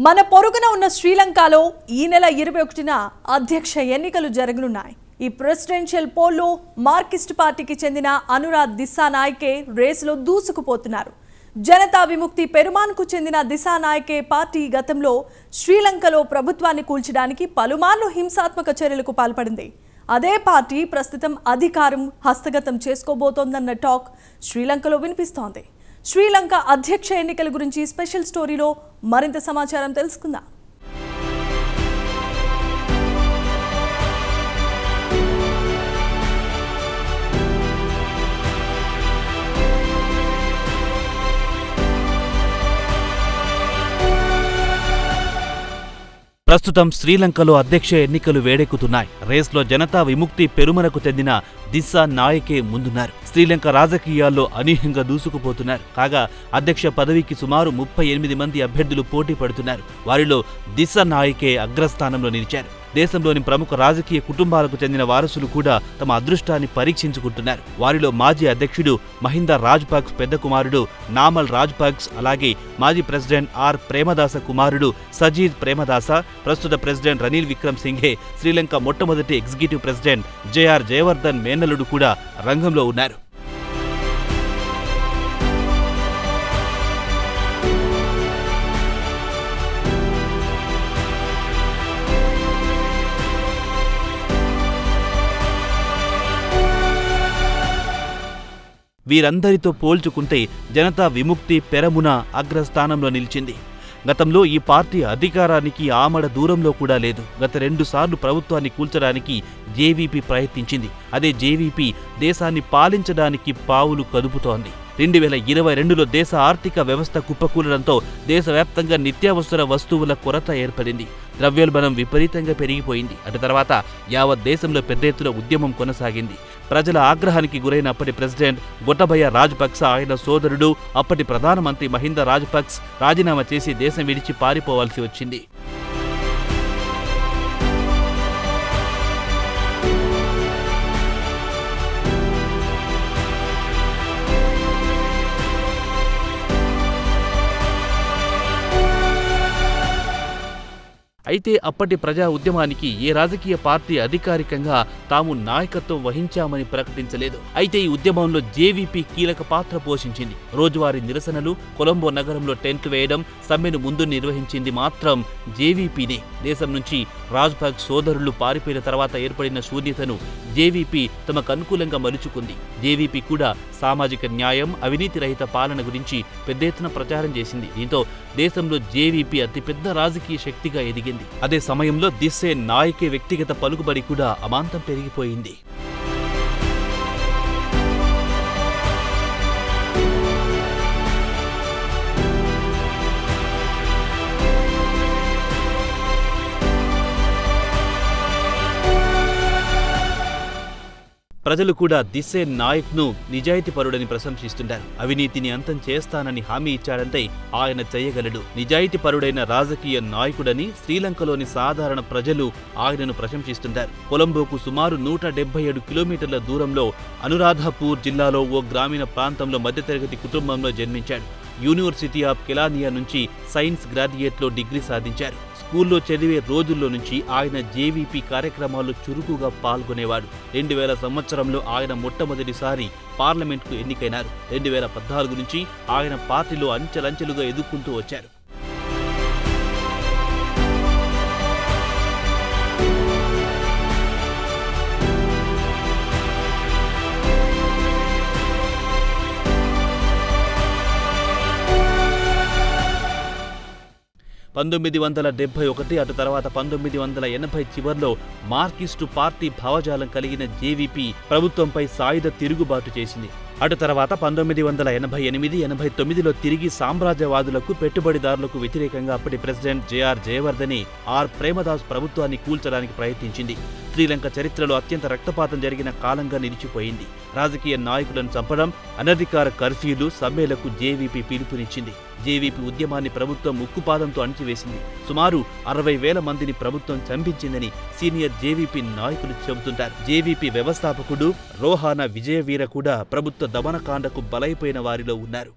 మన పొరుగున ఉన్న శ్రీలంకలో ఈ నెల 21న అధ్యక్ష ఎన్నికలు జరగనున్నాయి. ఈ ప్రెసిడెన్షియల్ పోల్లో మార్కిస్ట్ పార్టీకి చెందిన అనురాగ్ దిశానాయకే రేసులో దూసుకుపోతున్నారు. జనతా విముక్తి పెరుమాన్కు చెందిన దిశానాయకే పార్టీ గతంలో శ్రీలంకలో ప్రభుత్వాన్ని కూల్చడానికి పలుమార్లు హింసాత్మక చర్యలకు పాల్పడింది. అదే పార్టీ ప్రస్తుతం అధికారం హస్తగతం చేసుకోబోతోందన్న టాక్ శ్రీలంకలో వినిపిస్తోంది. శ్రీలంక అధ్యక్ష ఎన్నికల గురించి స్పెషల్ స్టోరీలో మరింత సమాచారం తెలుసుకుందాం. ప్రస్తుతం శ్రీలంకలో అధ్యక్ష ఎన్నికలు వేడెక్కుతున్నాయి. రేస్లో జనతా విముక్తి పెరుమనకు చెందిన దిశానాయకే ముందున్నారు. శ్రీలంక రాజకీయాల్లో అనూహ్యంగా దూసుకుపోతున్నారు. కాగా అధ్యక్ష పదవికి సుమారు 38 మంది అభ్యర్థులు పోటీ పడుతున్నారు. వారిలో దిశానాయకే అగ్రస్థానంలో నిలిచారు. దేశంలోని ప్రముఖ రాజకీయ కుటుంబాలకు చెందిన వారసులు కూడా తమ అదృష్టాన్ని పరీక్షించుకుంటున్నారు. వారిలో మాజీ అధ్యక్షుడు మహిందా రాజపక్స్ పెద్ద కుమారుడు నామల్ రాజపక్స్, అలాగే మాజీ ప్రెసిడెంట్ ఆర్ ప్రేమదాస కుమారుడు సజీద్ ప్రేమదాస, ప్రస్తుత ప్రెసిడెంట్ రనిల్ విక్రమ్ సింఘే, శ్రీలంక మొట్టమొదటి ఎగ్జిక్యూటివ్ ప్రెసిడెంట్ జేఆర్ జయవర్ధన్ మేనల్లుడు కూడా రంగంలో ఉన్నారు. వీరందరితో పోల్చుకుంటే జనతా విముక్తి పెరమున అగ్రస్థానంలో నిలిచింది. గతంలో ఈ పార్టీ అధికారానికి ఆమడ దూరంలో కూడా లేదు. గత 2 సార్లు ప్రభుత్వాన్ని కూల్చడానికి జేవీపీ ప్రయత్నించింది. అదే జేవీపీ దేశాన్ని పాలించడానికి పావులు కదుపుతోంది. 2022లో దేశ ఆర్థిక వ్యవస్థ కుప్పకూలడంతో దేశవ్యాప్తంగా నిత్యావసర వస్తువుల కొరత ఏర్పడింది. ద్రవ్యోల్బణం విపరీతంగా పెరిగిపోయింది. అటు తర్వాత యావత్ దేశంలో పెద్ద ఎత్తున ఉద్యమం కొనసాగింది. ప్రజల ఆగ్రహానికి గురైన అప్పటి ప్రెసిడెంట్ గొటబయ రాజపక్స, ఆయన సోదరుడు అప్పటి ప్రధానమంత్రి మహిందా రాజపక్స్ రాజీనామా చేసి దేశం విడిచి పారిపోవాల్సి వచ్చింది. అయితే అప్పటి ప్రజా ఉద్యమానికి ఏ రాజకీయ పార్టీ అధికారికంగా తాము నాయకత్వం వహించామని ప్రకటించలేదు. అయితే ఈ ఉద్యమంలో జేవీపీ కీలక పాత్ర పోషించింది. రోజువారీ నిరసనలు, కొలంబో నగరంలో టెంట్లు వేయడం, సమ్మెను ముందు నిర్వహించింది మాత్రం జేవీపీనే. దేశం నుంచి రాజపక్స్ సోదరులు పారిపోయిన తర్వాత ఏర్పడిన శూన్యతను జేవీపీ తమకు అనుకూలంగా మలుచుకుంది. జేవీపీ కూడా సామాజిక న్యాయం, అవినీతి రహిత పాలన గురించి పెద్ద ఎత్తున ప్రచారం చేసింది. దీంతో దేశంలో జేవీపీ అతిపెద్ద రాజకీయ శక్తిగా ఎదిగింది. అదే సమయంలో దిశానాయకే వ్యక్తిగత పలుకుబడి కూడా అమాంతం పెరిగిపోయింది. ప్రజలు కూడా దిశానాయక్ను నిజాయితీపరుడని ప్రశంసిస్తుంటారు. అవినీతిని అంతం చేస్తానని హామీ ఇచ్చాడంటే ఆయన చేయగలడు. నిజాయితీపరుడైన రాజకీయ నాయకుడని శ్రీలంకలోని సాధారణ ప్రజలు ఆయనను ప్రశంసిస్తుంటారు. కొలంబోకు సుమారు 177 కిలోమీటర్ల దూరంలో అనురాధపూర్ జిల్లాలో ఓ గ్రామీణ ప్రాంతంలో మధ్యతరగతి కుటుంబంలో జన్మించాడు. యూనివర్సిటీ ఆఫ్ కెలానియా నుంచి సైన్స్ గ్రాడ్యుయేట్లో డిగ్రీ సాధించారు. స్కూల్లో చదివే రోజుల్లో నుంచి ఆయన జేవీపీ కార్యక్రమాల్లో చురుకుగా పాల్గొనేవాడు. 2000 సంవత్సరంలో ఆయన మొట్టమొదటిసారి పార్లమెంట్కు ఎన్నికైనారు. 2014 నుంచి ఆయన పార్టీలో అంచెలంచెలుగా ఎదుర్కొంటూ వచ్చారు. (1971) అటు తర్వాత 1980 చివర్లో మార్కిస్టు పార్టీ భావజాలం కలిగిన జేవీపీ ప్రభుత్వంపై సాయుధ తిరుగుబాటు చేసింది. అటు తర్వాత 1988, 89లో తిరిగి సామ్రాజ్యవాదులకు, పెట్టుబడిదారులకు వ్యతిరేకంగా అప్పటి president JR Jayewardene R Premadasa ప్రభుత్వాన్ని కూల్చడానికి ప్రయత్నించింది. శ్రీలంక చరిత్రలో అత్యంత రక్తపాతం జరిగిన కాలంగా నిలిచిపోయింది. రాజకీయ నాయకులను చంపడం, అనధికార కర్ఫ్యూలు, సమ్మెలకు జేవీపీ పిలుపునిచ్చింది. జేవీపీ ఉద్యమాన్ని ప్రభుత్వం ఉక్కుపాదంతో అణిచివేసింది. సుమారు 60,000 మందిని ప్రభుత్వం చంపించిందని సీనియర్ జేవీపీ నాయకులు చెబుతుంటారు. జేవీపీ వ్యవస్థాపకుడు రోహానా విజయవీర కూడా ప్రభుత్వ దమనకాండకు బలైపోయిన వారిలో ఉన్నారు.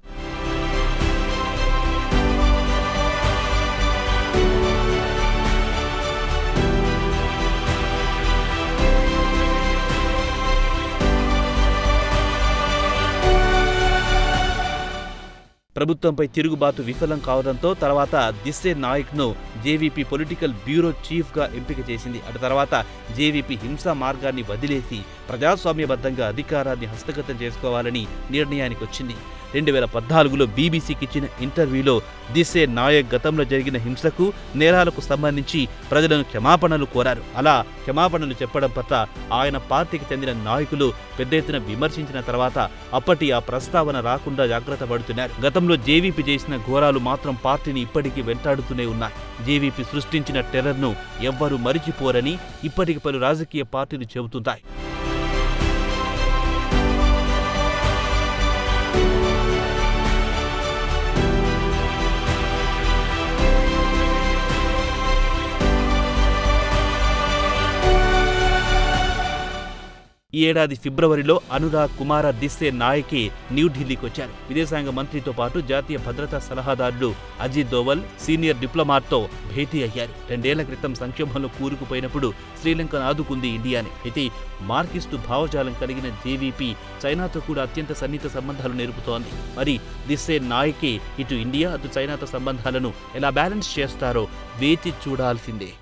ప్రభుత్వంపై తిరుగుబాటు విఫలం కావడంతో తర్వాత దిస్సే నాయక్ను జేవీపీ పొలిటికల్ బ్యూరో చీఫ్గా ఎంపిక చేసింది. అటు తర్వాత జేవీపీ హింసా మార్గాన్ని వదిలేసి ప్రజాస్వామ్యబద్ధంగా అధికారాన్ని హస్తగతం చేసుకోవాలని నిర్ణయానికి వచ్చింది. 2014లో బీబీసీకి ఇచ్చిన ఇంటర్వ్యూలో దిస్సే నాయక్ గతంలో జరిగిన హింసకు, నేరాలకు సంబంధించి ప్రజలను క్షమాపణలు కోరారు. అలా క్షమాపణలు చెప్పడం పట్ల ఆయన పార్టీకి చెందిన నాయకులు పెద్ద ఎత్తున విమర్శించిన తర్వాత అప్పటి ఆ ప్రస్తావన రాకుండా జాగ్రత్త పడుతున్నారు. గతంలో జేవీపీ చేసిన ఘోరాలు మాత్రం పార్టీని ఇప్పటికీ వెంటాడుతూనే ఉన్నాయి. జేవీపీ సృష్టించిన టెర్రర్ను ఎవ్వరూ మరిచిపోరని ఇప్పటికి పలు రాజకీయ పార్టీలు చెబుతున్నాయి. ఈ ఏడాది ఫిబ్రవరిలో అనురాగ్ కుమార దిస్సే నాయకే న్యూఢిల్లీకి వచ్చారు. విదేశాంగ మంత్రితో పాటు జాతీయ భద్రతా సలహాదారుడు అజిత్ దోవల్ సీనియర్ డిప్లొమాట్తో భేటీ అయ్యారు. 2 ఏళ్ల క్రితం సంక్షోభంలో కూరుకుపోయినప్పుడు శ్రీలంకను ఆదుకుంది ఇండియానే. అయితే మార్కిస్టు భావజాలం కలిగిన జేవీపీ చైనాతో కూడా అత్యంత సన్నిహిత సంబంధాలు నేర్పుతోంది. మరి దిస్సే నాయకే ఇటు ఇండియా అటు చైనాతో సంబంధాలను ఎలా బ్యాలెన్స్ చేస్తారో వేచి చూడాల్సిందే.